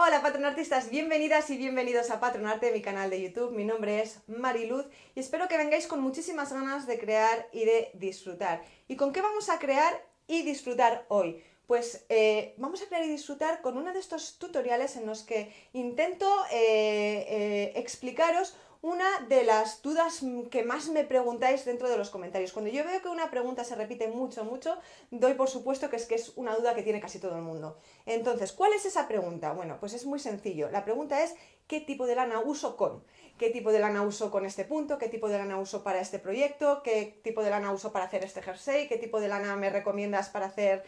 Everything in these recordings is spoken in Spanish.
Hola patronartistas, bienvenidas y bienvenidos a Patronarte, mi canal de YouTube. Mi nombre es Mariluz y espero que vengáis con muchísimas ganas de crear y de disfrutar. ¿Y con qué vamos a crear y disfrutar hoy? Pues vamos a crear y disfrutar con uno de estos tutoriales en los que intento explicaros una de las dudas que más me preguntáis dentro de los comentarios. Cuando yo veo que una pregunta se repite mucho, doy por supuesto que es una duda que tiene casi todo el mundo. Entonces, ¿cuál es esa pregunta? Bueno, pues es muy sencillo. La pregunta es, ¿qué tipo de lana uso con? ¿Qué tipo de lana uso con este punto? ¿Qué tipo de lana uso para este proyecto? ¿Qué tipo de lana uso para hacer este jersey? ¿Qué tipo de lana me recomiendas para hacer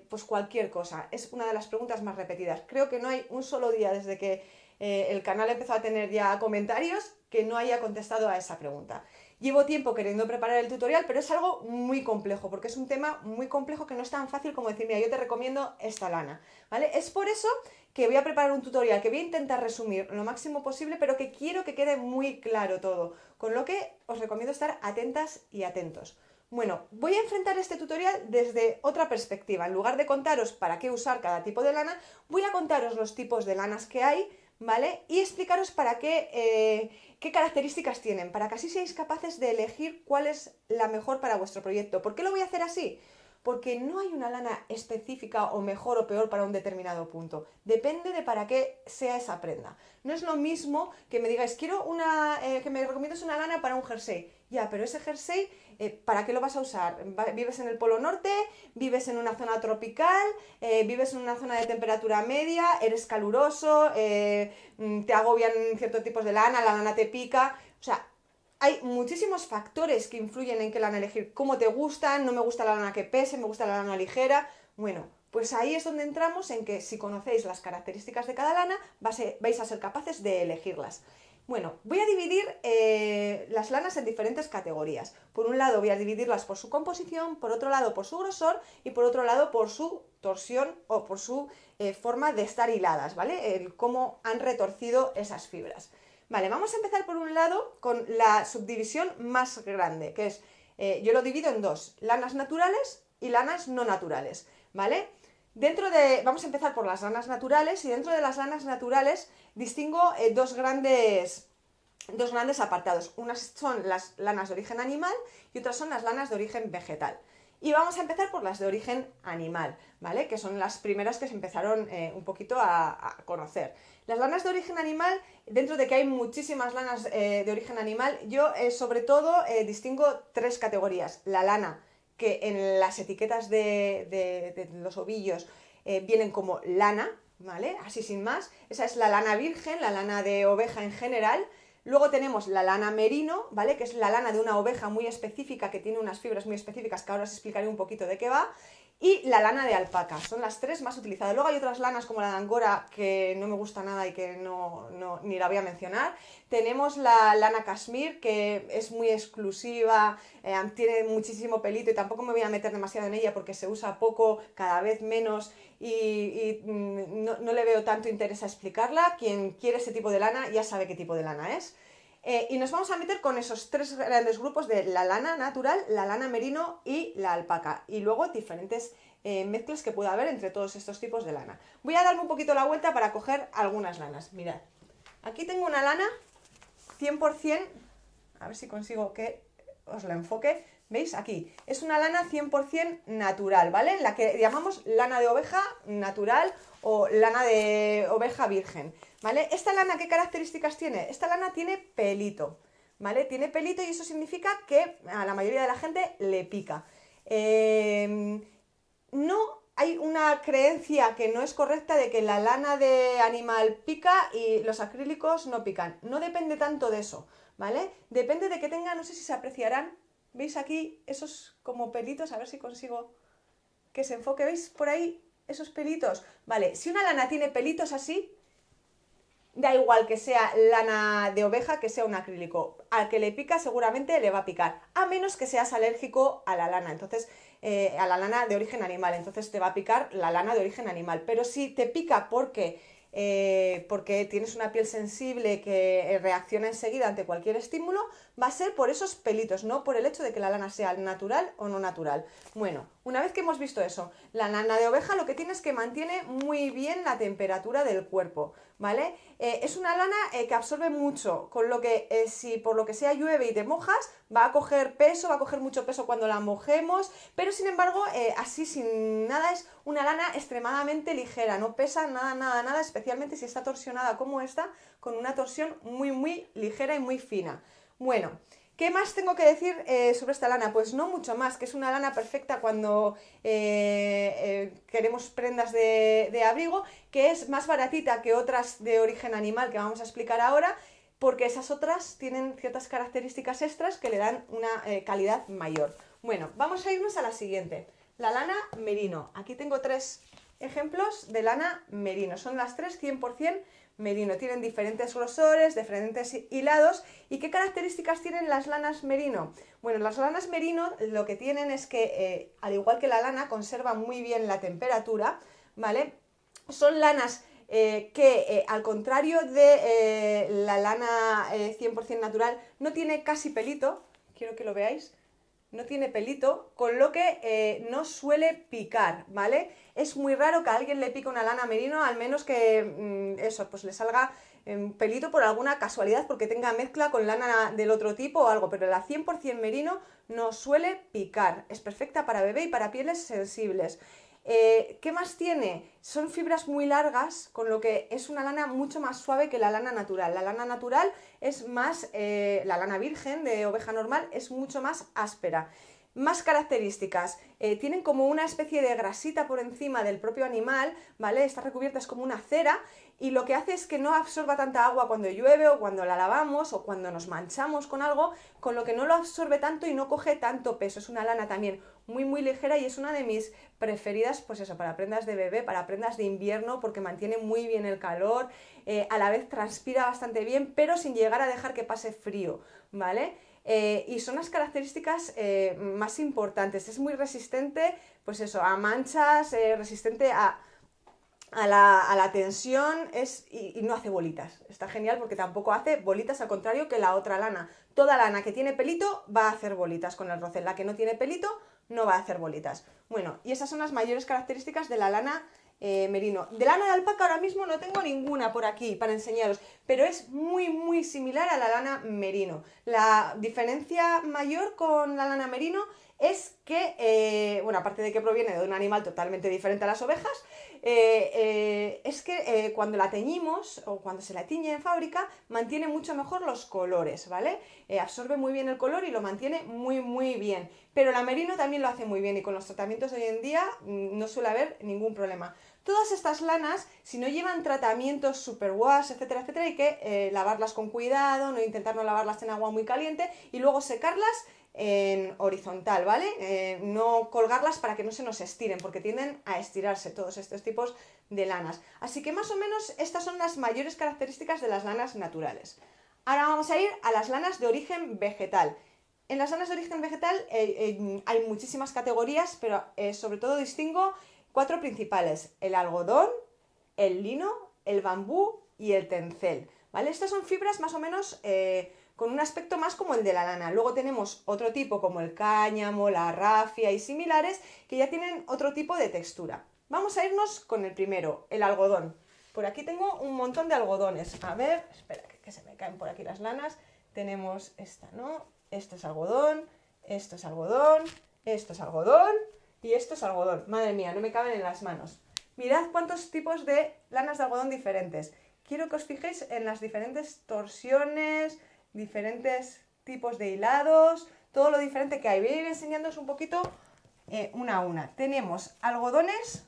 pues cualquier cosa? Es una de las preguntas más repetidas. Creo que no hay un solo día desde que el canal empezó a tener ya comentarios que no haya contestado a esa pregunta. Llevo tiempo queriendo preparar el tutorial, pero es algo muy complejo, porque es un tema muy complejo que no es tan fácil como decir, mira, yo te recomiendo esta lana, ¿vale? Es por eso que voy a preparar un tutorial que voy a intentar resumir lo máximo posible, pero que quiero que quede muy claro todo, con lo que os recomiendo estar atentas y atentos. Bueno, voy a enfrentar este tutorial desde otra perspectiva. En lugar de contaros para qué usar cada tipo de lana, voy a contaros los tipos de lanas que hay, ¿vale? Y explicaros para qué características tienen, para que así seáis capaces de elegir cuál es la mejor para vuestro proyecto. ¿Por qué lo voy a hacer así? Porque no hay una lana específica o mejor o peor para un determinado punto. Depende de para qué sea esa prenda. No es lo mismo que me digáis, quiero que me recomiendes una lana para un jersey. Ya, pero ese jersey, ¿para qué lo vas a usar? ¿Vives en el Polo Norte? ¿Vives en una zona tropical? ¿Vives en una zona de temperatura media? ¿Eres caluroso? ¿Te agobian ciertos tipos de lana? ¿La lana te pica? O sea, hay muchísimos factores que influyen en qué lana elegir. ¿Cómo te gustan? No me gusta la lana que pese, me gusta la lana ligera. Bueno, pues ahí es donde entramos en que si conocéis las características de cada lana, vais a ser capaces de elegirlas. Bueno, voy a dividir las lanas en diferentes categorías. Por un lado voy a dividirlas por su composición, por otro lado por su grosor y por otro lado por su torsión o por su forma de estar hiladas, ¿vale? Cómo han retorcido esas fibras. Vale, vamos a empezar por un lado con la subdivisión más grande, que es, yo lo divido en dos, lanas naturales y lanas no naturales, ¿vale? Vamos a empezar por las lanas naturales y dentro de las lanas naturales distingo dos grandes apartados. Unas son las lanas de origen animal y otras son las lanas de origen vegetal. Y vamos a empezar por las de origen animal, ¿vale? Que son las primeras que se empezaron un poquito a conocer. Las lanas de origen animal, dentro de que hay muchísimas lanas de origen animal, yo sobre todo distingo tres categorías. La lana, que en las etiquetas de los ovillos vienen como lana, ¿vale? Así sin más. Esa es la lana virgen, la lana de oveja en general. Luego tenemos la lana merino, ¿vale? Que es la lana de una oveja muy específica, que tiene unas fibras muy específicas, que ahora os explicaré un poquito de qué va. Y la lana de alpaca, son las tres más utilizadas. Luego hay otras lanas como la de angora, que no me gusta nada y que ni la voy a mencionar. Tenemos la lana cashmere, que es muy exclusiva, tiene muchísimo pelito y tampoco me voy a meter demasiado en ella porque se usa poco, cada vez menos y no le veo tanto interés a explicarla. Quien quiere ese tipo de lana ya sabe qué tipo de lana es. Y nos vamos a meter con esos tres grandes grupos de la lana natural, la lana merino y la alpaca. Y luego diferentes mezclas que pueda haber entre todos estos tipos de lana. Voy a darme un poquito la vuelta para coger algunas lanas. Mirad, aquí tengo una lana 100%, a ver si consigo que os la enfoque. ¿Veis? Aquí. Es una lana 100% natural, ¿vale? La que llamamos lana de oveja natural o lana de oveja virgen, ¿vale? ¿Esta lana qué características tiene? Esta lana tiene pelito, ¿vale? Tiene pelito y eso significa que a la mayoría de la gente le pica. No hay una creencia que no es correcta de que la lana de animal pica y los acrílicos no pican. No depende tanto de eso, ¿vale? Depende de que tenga, no sé si se apreciarán. ¿Veis aquí esos como pelitos? A ver si consigo que se enfoque. ¿Veis por ahí esos pelitos? Vale, si una lana tiene pelitos así, da igual que sea lana de oveja que sea un acrílico. Al que le pica seguramente le va a picar, a menos que seas alérgico a la lana. Entonces, a la lana de origen animal, entonces te va a picar la lana de origen animal. Pero si te pica porque porque tienes una piel sensible que reacciona enseguida ante cualquier estímulo, va a ser por esos pelitos, no por el hecho de que la lana sea natural o no natural. Bueno, una vez que hemos visto eso, la lana de oveja lo que tiene es que mantiene muy bien la temperatura del cuerpo, ¿vale? Es una lana que absorbe mucho, con lo que si por lo que sea llueve y te mojas, va a coger peso, va a coger mucho peso cuando la mojemos, pero sin embargo, así sin nada es una lana extremadamente ligera, no pesa nada, nada, nada, especialmente si está torsionada como esta, con una torsión muy, muy ligera y muy fina. Bueno, ¿qué más tengo que decir sobre esta lana? Pues no mucho más, que es una lana perfecta cuando queremos prendas de abrigo, que es más baratita que otras de origen animal que vamos a explicar ahora, porque esas otras tienen ciertas características extras que le dan una calidad mayor. Bueno, vamos a irnos a la siguiente, la lana merino. Aquí tengo 3 ejemplos de lana merino, son las 3 100% merino, tienen diferentes grosores, diferentes hilados. ¿Y qué características tienen las lanas merino? Bueno, las lanas merino lo que tienen es que, al igual que la lana, conservan muy bien la temperatura, ¿vale? Son lanas que, al contrario de la lana 100% natural, no tiene casi pelito, quiero que lo veáis, no tiene pelito, con lo que no suele picar, ¿vale? Es muy raro que a alguien le pique una lana merino, al menos que eso, pues le salga pelito por alguna casualidad, porque tenga mezcla con lana del otro tipo o algo, pero la 100% merino no suele picar, es perfecta para bebé y para pieles sensibles. ¿Qué más tiene? Son fibras muy largas, con lo que es una lana mucho más suave que la lana natural. La lana natural es más, la lana virgen de oveja normal es mucho más áspera. Más características, tienen como una especie de grasita por encima del propio animal, ¿vale? Está recubierta, es como una cera, y lo que hace es que no absorba tanta agua cuando llueve o cuando la lavamos o cuando nos manchamos con algo, con lo que no lo absorbe tanto y no coge tanto peso. Es una lana también muy muy ligera y es una de mis preferidas, pues eso, para prendas de bebé, para prendas de invierno, porque mantiene muy bien el calor, a la vez transpira bastante bien, pero sin llegar a dejar que pase frío, ¿vale? Y son las características más importantes. Es muy resistente, pues eso, a manchas, resistente a la tensión y no hace bolitas. Está genial porque tampoco hace bolitas, al contrario que la otra lana. Toda lana que tiene pelito va a hacer bolitas con el roce. La que no tiene pelito no va a hacer bolitas. Bueno, y esas son las mayores características de la lana merino. De lana de alpaca ahora mismo no tengo ninguna por aquí para enseñaros, pero es muy muy similar a la lana merino. La diferencia mayor con la lana merino es que, bueno, aparte de que proviene de un animal totalmente diferente a las ovejas, es que cuando la teñimos o cuando se la tiñe en fábrica mantiene mucho mejor los colores, ¿vale? Absorbe muy bien el color y lo mantiene muy muy bien, pero la merino también lo hace muy bien y con los tratamientos de hoy en día no suele haber ningún problema. Todas estas lanas, si no llevan tratamientos superwash, etcétera, etcétera, hay que lavarlas con cuidado, no intentar no lavarlas en agua muy caliente y luego secarlas en horizontal, ¿vale? No colgarlas para que no se nos estiren, porque tienden a estirarse todos estos tipos de lanas. Así que más o menos estas son las mayores características de las lanas naturales. Ahora vamos a ir a las lanas de origen vegetal. En las lanas de origen vegetal hay muchísimas categorías, pero sobre todo distingo 4 principales: el algodón, el lino, el bambú y el tencel, ¿vale? Estas son fibras más o menos con un aspecto más como el de la lana. Luego tenemos otro tipo como el cáñamo, la rafia y similares, que ya tienen otro tipo de textura. Vamos a irnos con el primero, el algodón. Por aquí tengo un montón de algodones. A ver, espera que se me caen por aquí las lanas. Tenemos esta, ¿no? Esto es algodón, esto es algodón, esto es algodón y esto es algodón. Madre mía, no me caben en las manos. Mirad cuántos tipos de lanas de algodón diferentes. Quiero que os fijéis en las diferentes torsiones, diferentes tipos de hilados, todo lo diferente que hay. Voy a ir enseñándoos un poquito una a una. Tenemos algodones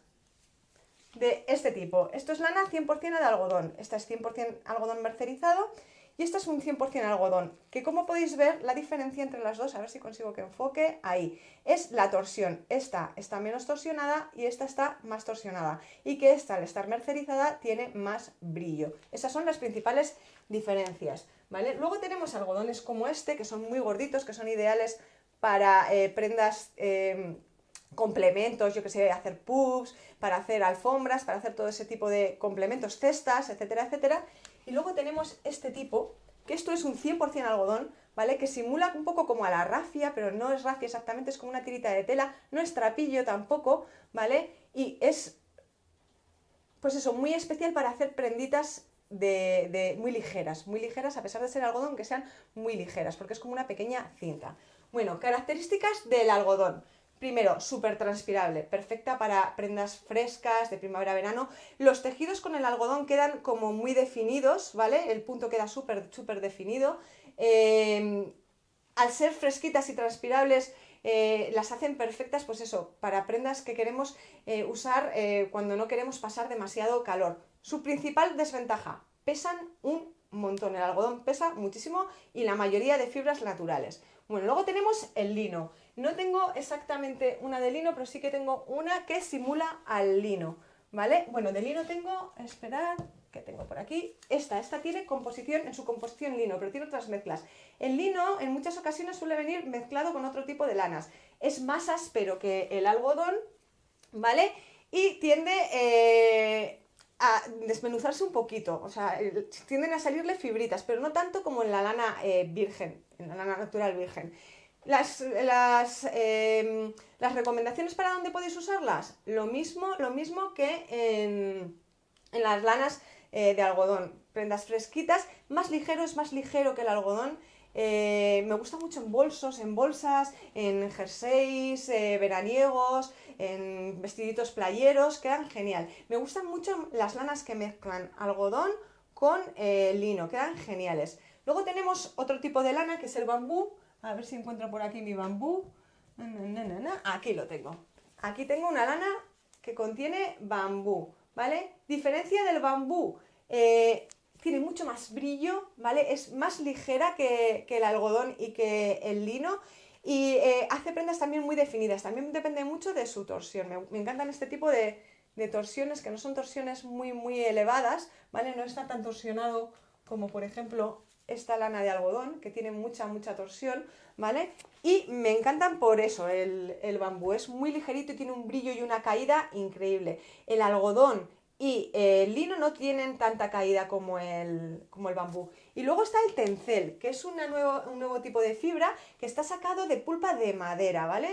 de este tipo. Esto es lana 100% de algodón. Esta es 100% algodón mercerizado y esta es un 100% algodón. Que como podéis ver, la diferencia entre las dos, a ver si consigo que enfoque, ahí, es la torsión. Esta está menos torsionada y esta está más torsionada. Y que esta, al estar mercerizada, tiene más brillo. Esas son las principales diferencias, ¿vale? Luego tenemos algodones como este, que son muy gorditos, que son ideales para prendas complementos, yo que sé, hacer puffs, para hacer alfombras, para hacer todo ese tipo de complementos, cestas, etcétera, etcétera. Y luego tenemos este tipo, que esto es un 100% algodón, ¿vale? Que simula un poco como a la rafia, pero no es rafia exactamente, es como una tirita de tela, no es trapillo tampoco, ¿vale? Y es, pues eso, muy especial para hacer prenditas muy ligeras, a pesar de ser algodón, que sean muy ligeras, porque es como una pequeña cinta. Bueno, características del algodón. Primero, súper transpirable, perfecta para prendas frescas de primavera-verano. Los tejidos con el algodón quedan como muy definidos, ¿vale? El punto queda súper definido. Al ser fresquitas y transpirables, las hacen perfectas, pues eso, para prendas que queremos usar cuando no queremos pasar demasiado calor. Su principal desventaja, pesan un montón, el algodón pesa muchísimo y la mayoría de fibras naturales. Bueno, luego tenemos el lino. No tengo exactamente una de lino, pero sí que tengo una que simula al lino, ¿vale? Bueno, de lino tengo, esperad, que tengo por aquí, esta tiene composición, en su composición lino, pero tiene otras mezclas. El lino en muchas ocasiones suele venir mezclado con otro tipo de lanas. Es más áspero que el algodón, ¿vale? Y tiende a desmenuzarse un poquito, o sea, tienden a salirle fibritas, pero no tanto como en la lana virgen, en la lana natural virgen. Las recomendaciones para dónde podéis usarlas, lo mismo que en las lanas de algodón, prendas fresquitas, es más ligero que el algodón. Me gusta mucho en bolsos, en bolsas, en jerseys veraniegos, en vestiditos playeros, quedan genial. Me gustan mucho las lanas que mezclan algodón con lino, quedan geniales. Luego tenemos otro tipo de lana que es el bambú. A ver si encuentro por aquí mi bambú. Aquí lo tengo. Aquí tengo una lana que contiene bambú, ¿vale? Diferencia del bambú. Tiene mucho más brillo, ¿vale? Es más ligera que el algodón y que el lino. Y hace prendas también muy definidas. También depende mucho de su torsión. Me encantan este tipo de torsiones, que no son torsiones muy elevadas, ¿vale? No está tan torsionado como, por ejemplo, esta lana de algodón, que tiene mucha torsión, ¿vale? Y me encantan por eso, el bambú. Es muy ligerito y tiene un brillo y una caída increíble. El algodón y el lino no tienen tanta caída como el bambú. Y luego está el tencel, que es un nuevo tipo de fibra que está sacado de pulpa de madera, ¿vale?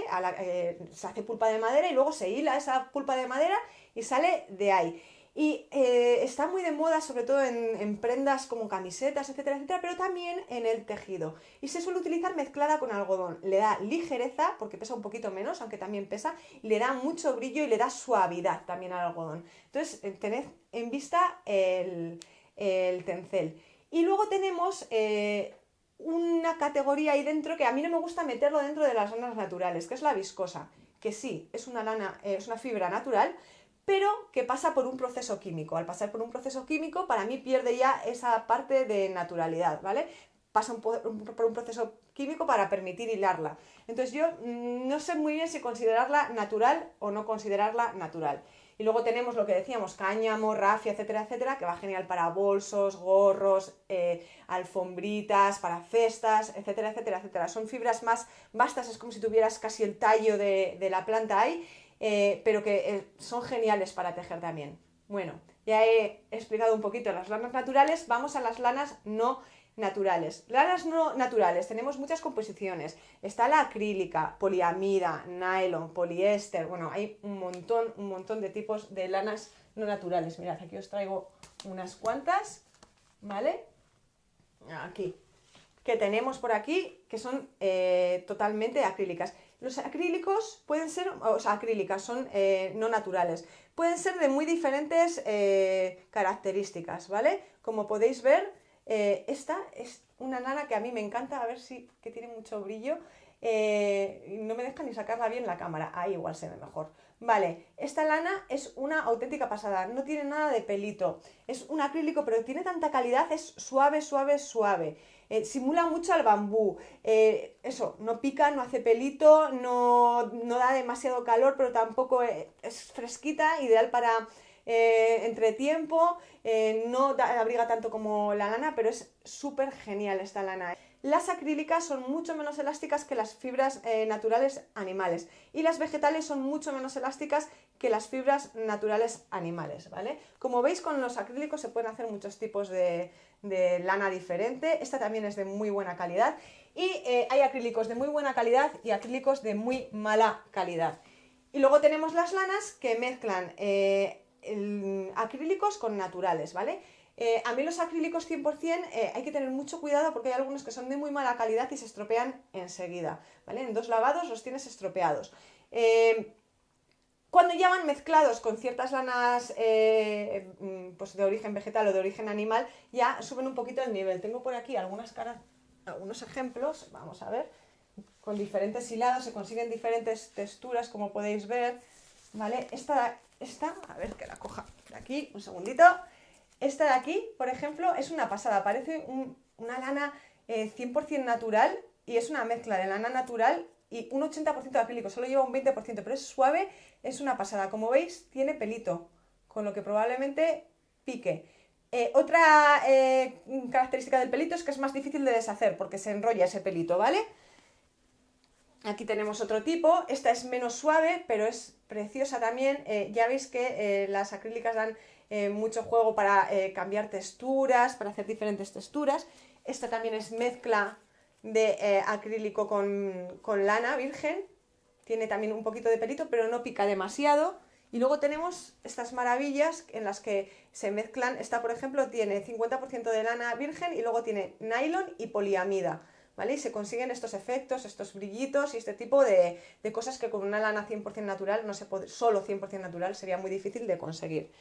Se hace pulpa de madera y luego se hila esa pulpa de madera y sale de ahí. Y está muy de moda, sobre todo en prendas como camisetas, etcétera, etcétera, pero también en el tejido. Y se suele utilizar mezclada con algodón. Le da ligereza, porque pesa un poquito menos, aunque también pesa, y le da mucho brillo y le da suavidad también al algodón. Entonces, tened en vista el tencel. Y luego tenemos una categoría ahí dentro que a mí no me gusta meterlo dentro de las lanas naturales, que es la viscosa, que sí, es una lana, es una fibra natural, pero que pasa por un proceso químico. Al pasar por un proceso químico, para mí pierde ya esa parte de naturalidad, ¿vale? Pasa por un proceso químico para permitir hilarla. Entonces yo no sé muy bien si considerarla natural o no considerarla natural. Y luego tenemos lo que decíamos, cáñamo, rafia, etcétera, etcétera, que va genial para bolsos, gorros, alfombritas, para cestas, etcétera, etcétera, etcétera. Son fibras más vastas, es como si tuvieras casi el tallo de la planta ahí, pero que son geniales para tejer también. Bueno, ya he explicado un poquito las lanas naturales, vamos a las lanas no naturales. Lanas no naturales, tenemos muchas composiciones. Está la acrílica, poliamida, nylon, poliéster. Bueno, hay un montón de tipos de lanas no naturales. Mirad, aquí os traigo unas cuantas, ¿vale? Aquí, que tenemos por aquí, que son totalmente acrílicas. Los acrílicos pueden ser, o sea, acrílicas son no naturales. Pueden ser de muy diferentes características, ¿vale? Como podéis ver, esta es una lana que a mí me encanta, a ver si que tiene mucho brillo. No me deja ni sacarla bien la cámara, ahí igual se ve mejor. Vale, esta lana es una auténtica pasada, no tiene nada de pelito. Es un acrílico, pero tiene tanta calidad, es suave. Simula mucho al bambú. Eso, no pica, no hace pelito, no da demasiado calor, pero tampoco es fresquita, ideal para entretiempo. No abriga tanto como la lana, pero es súper genial esta lana. las acrílicas son mucho menos elásticas que las fibras naturales animales y las vegetales son mucho menos elásticas que las fibras naturales animales, ¿vale? Como veis, con los acrílicos se pueden hacer muchos tipos de lana diferente. Esta también es de muy buena calidad y hay acrílicos de muy buena calidad y acrílicos de muy mala calidad. Y luego tenemos las lanas que mezclan acrílicos con naturales, ¿vale? A mí los acrílicos 100% hay que tener mucho cuidado porque hay algunos que son de muy mala calidad y se estropean enseguida, ¿vale? En 2 lavados los tienes estropeados. Cuando ya van mezclados con ciertas lanas pues de origen vegetal o de origen animal, ya suben un poquito el nivel. Tengo por aquí algunos ejemplos, vamos a ver, con diferentes hilados, se consiguen diferentes texturas, como podéis ver, ¿vale? Esta a ver que la coja por aquí, un segundito. Esta de aquí, por ejemplo, es una pasada, parece una lana 100% natural y es una mezcla de lana natural y un 80% de acrílico, solo lleva un 20%, pero es suave, es una pasada. Como veis, tiene pelito, con lo que probablemente pique. Otra característica del pelito es que es más difícil de deshacer porque se enrolla ese pelito, ¿vale? Aquí tenemos otro tipo, esta es menos suave, pero es preciosa también. Ya veis que las acrílicas dan mucho juego para cambiar texturas, para hacer diferentes texturas. Esta también es mezcla de acrílico con lana virgen. Tiene también un poquito de pelito, pero no pica demasiado. Y luego tenemos estas maravillas en las que se mezclan. Esta, por ejemplo, tiene 50% de lana virgen y luego tiene nylon y poliamida, ¿vale? Y se consiguen estos efectos, estos brillitos y este tipo de cosas que con una lana 100% natural no se puede, solo 100% natural sería muy difícil de conseguir.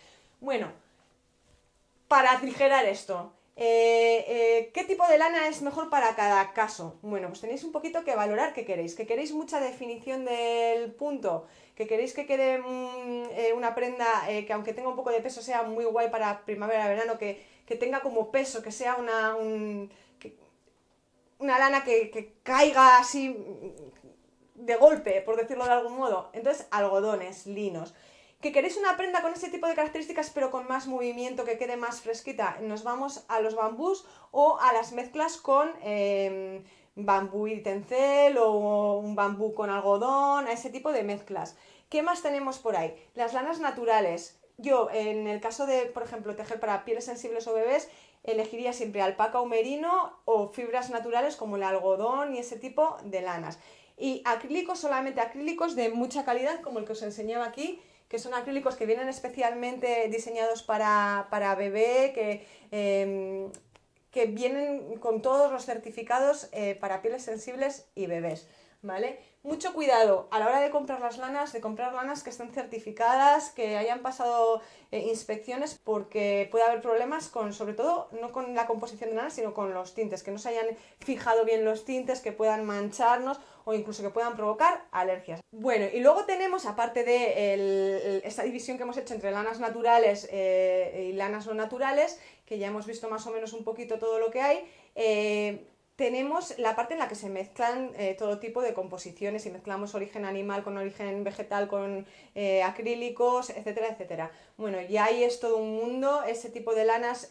Bueno, para aligerar esto, ¿qué tipo de lana es mejor para cada caso? Bueno, pues tenéis un poquito que valorar qué queréis. ¿Que queréis mucha definición del punto? ¿Que queréis que quede una prenda que aunque tenga un poco de peso sea muy guay para primavera-verano? Que tenga como peso, que sea una lana que caiga así de golpe, por decirlo de algún modo. Entonces, algodones, linos. ¿Que queréis una prenda con ese tipo de características pero con más movimiento, que quede más fresquita? Nos vamos a los bambús o a las mezclas con bambú y tencel o un bambú con algodón, a ese tipo de mezclas. ¿Qué más tenemos por ahí? Las lanas naturales. Yo, en el caso de, por ejemplo, tejer para pieles sensibles o bebés, elegiría siempre alpaca o merino o fibras naturales como el algodón y ese tipo de lanas. Y acrílicos, solamente acrílicos de mucha calidad, como el que os enseñaba aquí, que son acrílicos que vienen especialmente diseñados para bebé, que vienen con todos los certificados para pieles sensibles y bebés, ¿vale? Mucho cuidado a la hora de comprar las lanas, de comprar lanas que estén certificadas, que hayan pasado inspecciones, porque puede haber problemas con, sobre todo, no con la composición de lana, sino con los tintes, que no se hayan fijado bien los tintes, que puedan mancharnos o incluso que puedan provocar alergias. Bueno, y luego tenemos, aparte de esta división que hemos hecho entre lanas naturales y lanas no naturales, que ya hemos visto más o menos un poquito todo lo que hay, tenemos la parte en la que se mezclan todo tipo de composiciones y mezclamos origen animal con origen vegetal, con acrílicos, etcétera, etcétera. Bueno, ya ahí es todo un mundo. Ese tipo de lanas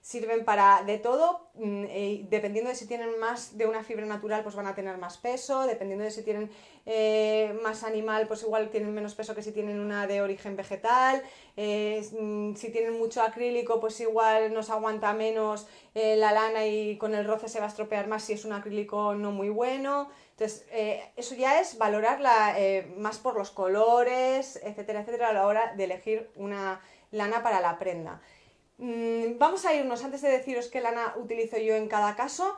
sirven para de todo, dependiendo de si tienen más de una fibra natural, pues van a tener más peso, dependiendo de si tienen más animal, pues igual tienen menos peso que si tienen una de origen vegetal, si tienen mucho acrílico, pues igual nos aguanta menos la lana y con el roce se va a estropear más si es un acrílico no muy bueno. Entonces, eso ya es valorarla más por los colores, etcétera, etcétera, a la hora de elegir una lana para la prenda. Vamos a irnos, antes de deciros qué lana utilizo yo en cada caso,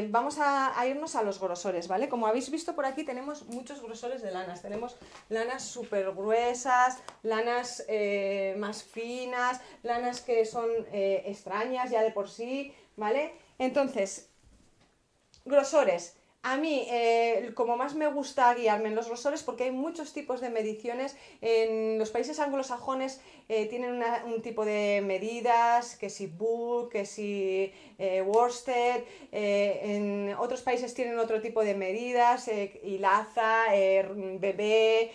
vamos a irnos a los grosores, ¿vale? Como habéis visto por aquí tenemos muchos grosores de lanas. Tenemos lanas súper gruesas, lanas más finas, lanas que son extrañas ya de por sí, ¿vale? Entonces, grosores. A mí, como más me gusta guiarme en los grosores, porque hay muchos tipos de mediciones. En los países anglosajones tienen un tipo de medidas, que si Bull, que si Worsted. En otros países tienen otro tipo de medidas, hilaza, bebé.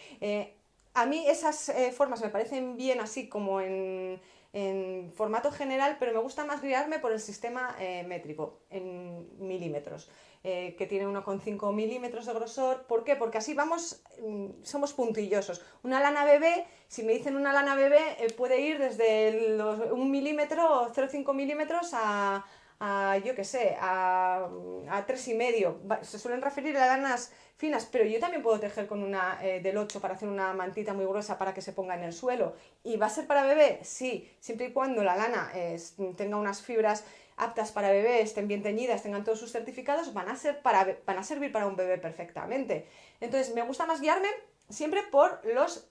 A mí esas formas me parecen bien así como en en formato general, pero me gusta más guiarme por el sistema métrico, en milímetros, que tiene 1,5 milímetros de grosor. ¿Por qué? Porque así vamos, somos puntillosos. Una lana bebé, si me dicen una lana bebé, puede ir desde los 1 milímetro o 0,5 milímetros yo qué sé, a 3,5. Se suelen referir a lanas finas, pero yo también puedo tejer con una del 8 para hacer una mantita muy gruesa para que se ponga en el suelo. ¿Y va a ser para bebé? Sí, siempre y cuando la lana tenga unas fibras aptas para bebé, estén bien teñidas, tengan todos sus certificados, van a servir para un bebé perfectamente. Entonces, me gusta más guiarme siempre por los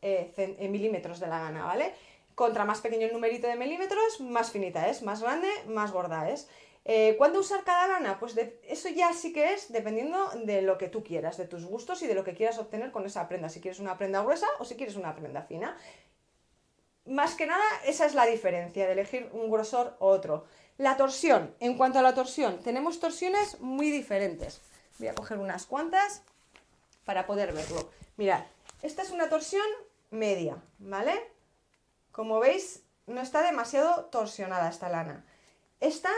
milímetros de la lana, ¿vale? Contra más pequeño el numerito de milímetros, más finita es, más grande, más gorda es. ¿Cuándo usar cada lana? Pues eso ya sí que es dependiendo de lo que tú quieras, de tus gustos y de lo que quieras obtener con esa prenda. Si quieres una prenda gruesa o si quieres una prenda fina. Más que nada, esa es la diferencia de elegir un grosor u otro. La torsión. En cuanto a la torsión, tenemos torsiones muy diferentes. Voy a coger unas cuantas para poder verlo. Mirad, esta es una torsión media, ¿vale? Como veis, no está demasiado torsionada esta lana. Esta,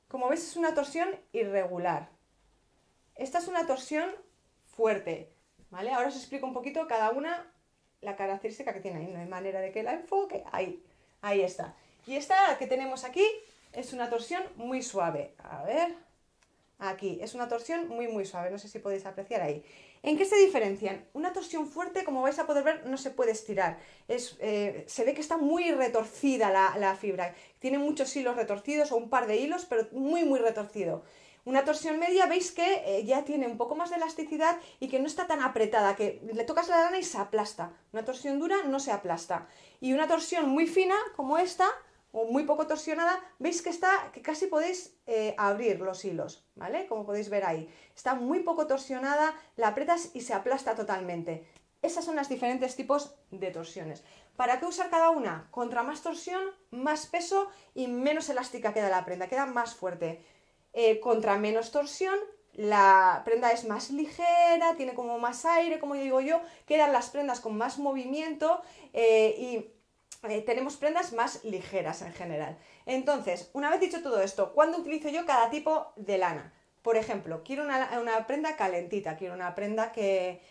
como veis, es una torsión irregular. Esta es una torsión fuerte, ¿vale? Ahora os explico un poquito cada una la característica que tiene ahí. No hay manera de que la enfoque. Ahí está. Y esta que tenemos aquí es una torsión muy suave. A ver, aquí, es una torsión muy suave. No sé si podéis apreciar ahí. ¿En qué se diferencian? Una torsión fuerte, como vais a poder ver, no se puede estirar. Se ve que está muy retorcida la fibra. Tiene muchos hilos retorcidos o un par de hilos, pero muy retorcido. Una torsión media, veis que ya tiene un poco más de elasticidad y que no está tan apretada, que le tocas la lana y se aplasta. Una torsión dura no se aplasta. Y una torsión muy fina, como esta, o muy poco torsionada, veis que casi podéis abrir los hilos, ¿vale? Como podéis ver ahí. Está muy poco torsionada, la aprietas y se aplasta totalmente. Esas son los diferentes tipos de torsiones. ¿Para qué usar cada una? Contra más torsión, más peso y menos elástica queda la prenda, queda más fuerte. Contra menos torsión, la prenda es más ligera, tiene como más aire, como digo yo, quedan las prendas con más movimiento y tenemos prendas más ligeras en general. Entonces, una vez dicho todo esto, ¿cuándo utilizo yo cada tipo de lana? Por ejemplo, quiero una prenda calentita, quiero una prenda que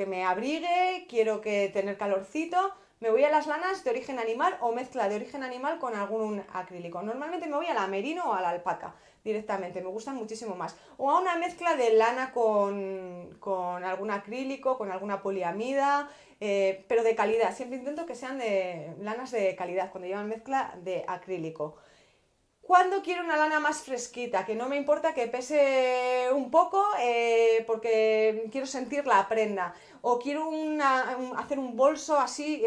me abrigue, quiero tener calorcito. Me voy a las lanas de origen animal o mezcla de origen animal con algún acrílico. Normalmente me voy a la merino o a la alpaca directamente, me gustan muchísimo más. O a una mezcla de lana con algún acrílico, con alguna poliamida, pero de calidad. Siempre intento que sean de lanas de calidad cuando llevan mezcla de acrílico. ¿Cuándo quiero una lana más fresquita? Que no me importa que pese un poco porque quiero sentir la prenda. O quiero hacer un bolso así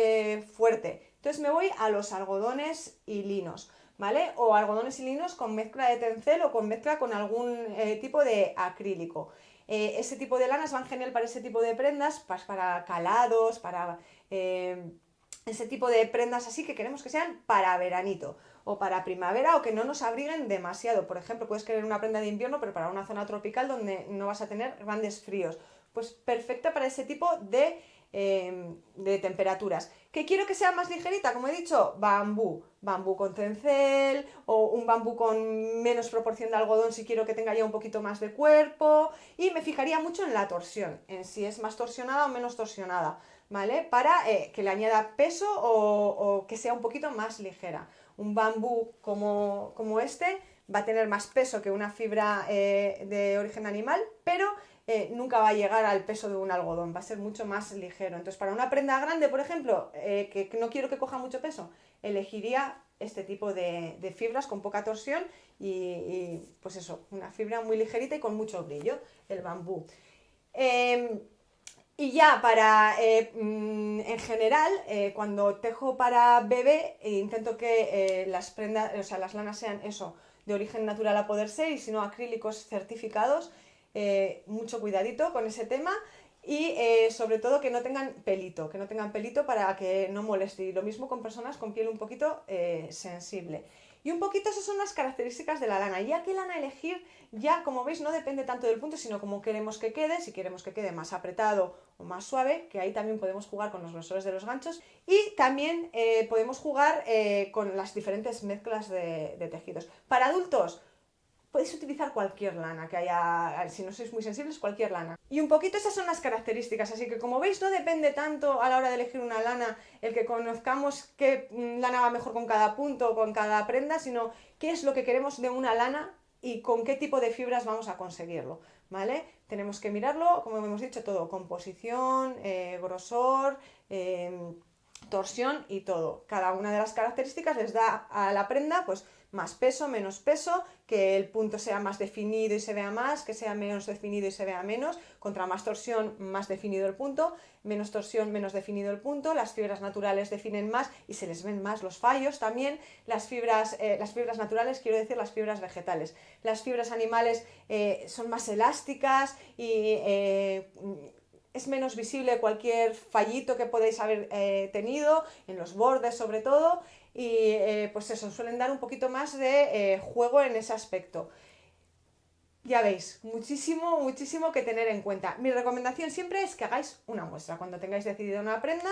fuerte. Entonces me voy a los algodones y linos, ¿vale? O algodones y linos con mezcla de tencel o con mezcla con algún tipo de acrílico. Ese tipo de lanas van genial para ese tipo de prendas, para calados, para ese tipo de prendas así que queremos que sean para veranito o para primavera o que no nos abriguen demasiado. Por ejemplo, puedes querer una prenda de invierno, pero para una zona tropical donde no vas a tener grandes fríos. Pues perfecta para ese tipo de temperaturas. ¿Qué quiero que sea más ligerita? Como he dicho, bambú con tencel o un bambú con menos proporción de algodón si quiero que tenga ya un poquito más de cuerpo, y me fijaría mucho en la torsión, en si es más torsionada o menos torsionada, ¿vale? Para que le añada peso o que sea un poquito más ligera. Un bambú como este va a tener más peso que una fibra de origen animal, pero nunca va a llegar al peso de un algodón, va a ser mucho más ligero. Entonces, para una prenda grande, por ejemplo, que no quiero que coja mucho peso, elegiría este tipo de fibras con poca torsión y pues eso, una fibra muy ligerita y con mucho brillo, el bambú. Y ya en general, cuando tejo para bebé, intento que las prendas, o sea, las lanas sean eso, de origen natural a poder ser, y si no, acrílicos certificados. Mucho cuidadito con ese tema y sobre todo que no tengan pelito para que no moleste, y lo mismo con personas con piel un poquito sensible. Y un poquito esas son las características de la lana. Ya qué lana elegir, ya como veis no depende tanto del punto, sino como queremos que quede, si queremos que quede más apretado o más suave, que ahí también podemos jugar con los grosores de los ganchos y también podemos jugar con las diferentes mezclas de tejidos. Para adultos, podéis utilizar cualquier lana que haya, si no sois muy sensibles, cualquier lana. Y un poquito esas son las características, así que como veis no depende tanto a la hora de elegir una lana el que conozcamos qué lana va mejor con cada punto o con cada prenda, sino qué es lo que queremos de una lana y con qué tipo de fibras vamos a conseguirlo, ¿vale? Tenemos que mirarlo, como hemos dicho, todo, composición, grosor, torsión y todo. Cada una de las características les da a la prenda pues más peso, menos peso, que el punto sea más definido y se vea más, que sea menos definido y se vea menos, contra más torsión, más definido el punto, menos torsión, menos definido el punto, las fibras naturales definen más y se les ven más los fallos también, las fibras naturales, quiero decir las fibras vegetales. Las fibras animales son más elásticas y es menos visible cualquier fallito que podéis haber tenido, en los bordes sobre todo, y pues eso, suelen dar un poquito más de juego en ese aspecto. Ya veis, muchísimo, muchísimo que tener en cuenta. Mi recomendación siempre es que hagáis una muestra. Cuando tengáis decidida una prenda,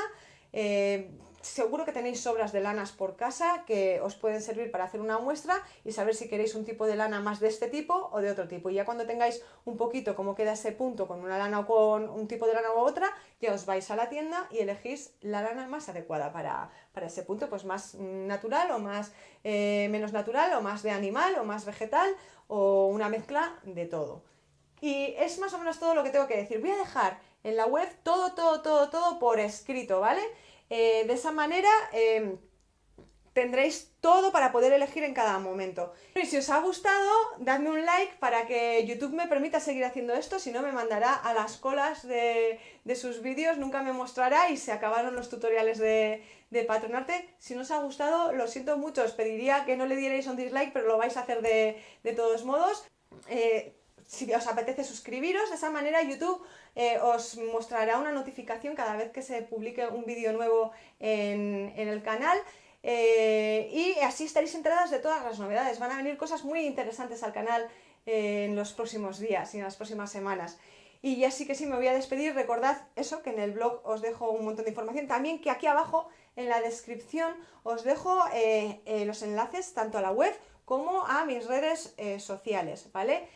seguro que tenéis sobras de lanas por casa que os pueden servir para hacer una muestra y saber si queréis un tipo de lana más de este tipo o de otro tipo. Y ya cuando tengáis un poquito cómo queda ese punto con una lana o con un tipo de lana u otra, ya os vais a la tienda y elegís la lana más adecuada para ese punto, pues más natural o más menos natural o más de animal o más vegetal o una mezcla de todo. Y es más o menos todo lo que tengo que decir. Voy a dejar en la web todo por escrito, ¿vale? De esa manera tendréis todo para poder elegir en cada momento. Y si os ha gustado, dadme un like para que YouTube me permita seguir haciendo esto, si no me mandará a las colas de sus vídeos, nunca me mostrará y se acabaron los tutoriales de Patronarte. Si no os ha gustado, lo siento mucho, os pediría que no le dierais un dislike, pero lo vais a hacer de todos modos. Si os apetece suscribiros, de esa manera YouTube os mostrará una notificación cada vez que se publique un vídeo nuevo en el canal y así estaréis enterados de todas las novedades. Van a venir cosas muy interesantes al canal en los próximos días y en las próximas semanas. Y ya sí que sí me voy a despedir. Recordad eso, que en el blog os dejo un montón de información. También que aquí abajo en la descripción os dejo los enlaces tanto a la web como a mis redes sociales, ¿vale?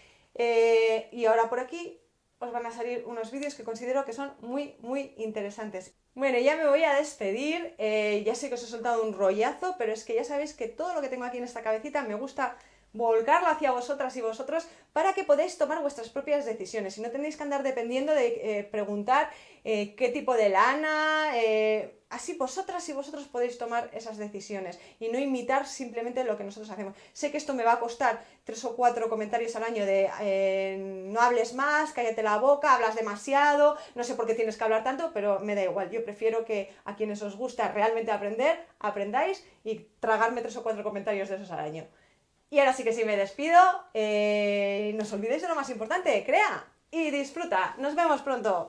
Y ahora por aquí os van a salir unos vídeos que considero que son muy interesantes. Bueno, ya me voy a despedir, ya sé que os he soltado un rollazo, pero es que ya sabéis que todo lo que tengo aquí en esta cabecita me gusta volcarlo hacia vosotras y vosotros para que podáis tomar vuestras propias decisiones y no tenéis que andar dependiendo de preguntar qué tipo de lana, así vosotras y vosotros podéis tomar esas decisiones y no imitar simplemente lo que nosotros hacemos. Sé que esto me va a costar 3 o 4 comentarios al año de no hables más, cállate la boca, hablas demasiado, no sé por qué tienes que hablar tanto, pero me da igual, yo prefiero que a quienes os gusta realmente aprender, aprendáis y tragarme 3 o 4 comentarios de esos al año. Y ahora sí que sí me despido, no os olvidéis de lo más importante, crea y disfruta. Nos vemos pronto.